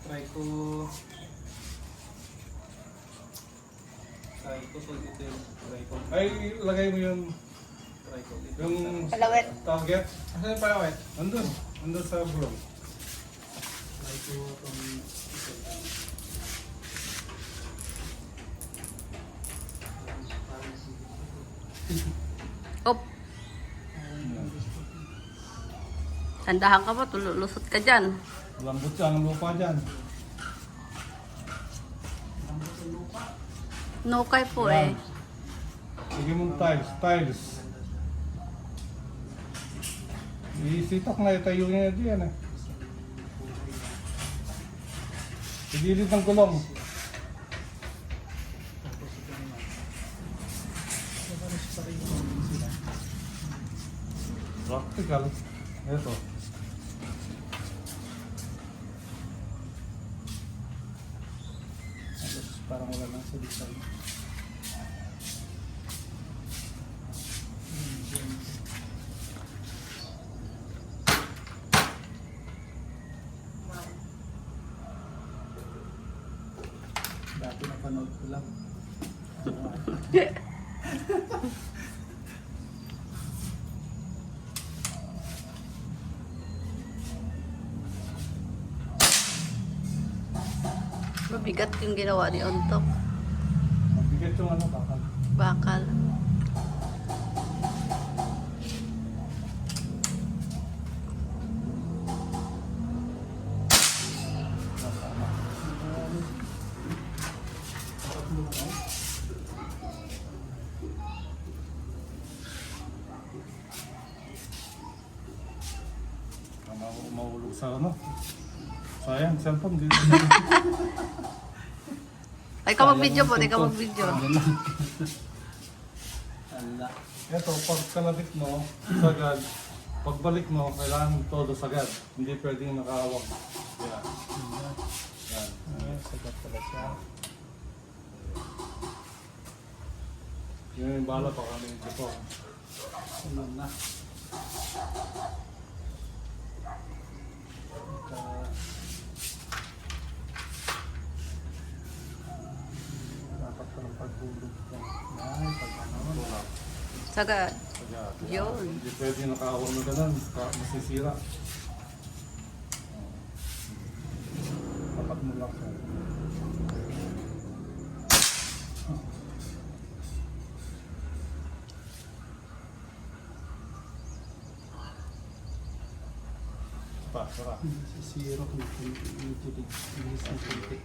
Try ko pag ito yung try ko. Ay, lagay mo yung Try ko. yung Palawet. target. Asan yung palawet? Andun. Andun sa bulong. Try ko itong ito. Op. Tandahan ka ba? Lusot ka dyan. Lambot siya ang lupa dyan. Nukay po Yan. eh. Sige mong tiles. Isitok na itayo niya diyan eh. Sa gilid ng gulong. Practical. Ito. Parang wala lang sa design. Dati napanood ko lang. Mabigat yung ginawa ni Ontok. Mabigat yung ano bakal. Bakal. Mahulog sa ano. Sayang, cellphone. Dito. Ay, ka mag-video po. Di ka mag-video. Ala. Ito, pag kalabit mo, sagad. Pagbalik mo, kailangan todo sagad. Hindi pwedeng nakahawak. Yan. Yan. Ayan, sagat pala siya. Yun yung bala pa kami dito. Ayun na. Dapat palang paghulog ko. Ay, pag ano. Sagad. Sagad. Yun. Hindi pwedeng nakahawak na ganun. Masisira. Tapat mo lang siya. Pa, sara. Sisiro kung medyo linis ng konti.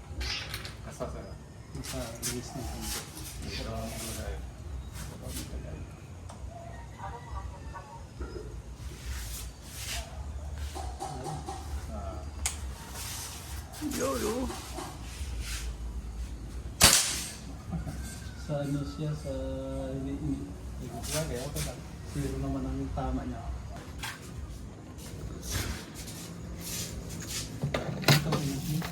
Asa sara. Nasa linis ng konti. Ito ang lagay. Ah. Yolo. Sa ano siya, sa hindi lagay, okay lang. Zero naman ang tama niya. Ito, yun.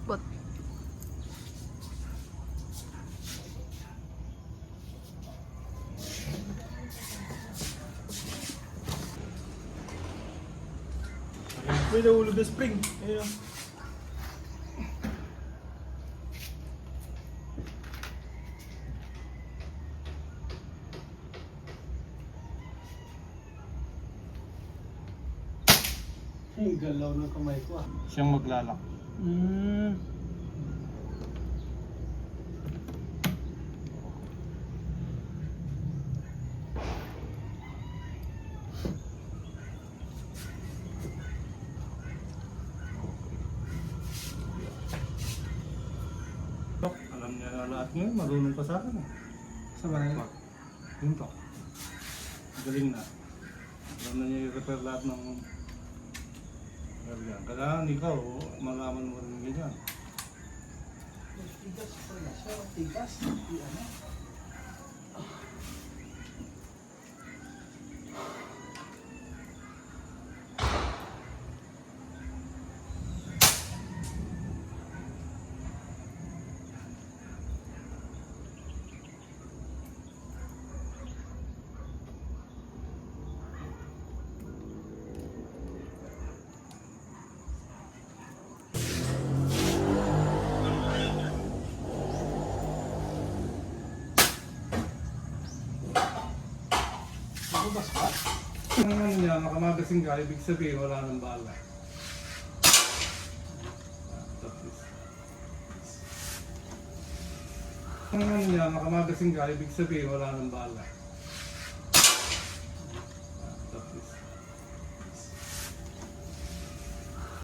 Bot. May nahulog na spring. Ayun. Ang galaw ng kamay ko ah. Siyang maglalak. Alam niya na lahat ngayon, marunong pa sa akin. Sa bahay. Yun to. Galing na. Alam na niya i-repair lahat ng ganyan. Kailangan ikaw, malaman mo rin ganyan. Tigas pala siya. Tigas. Ano? Lumabas ba? Kung ano niya, makamagasin ka, ibig sabihin wala nang bala. Kung ano niya, makamagasin ka, ibig sabihin wala nang bala.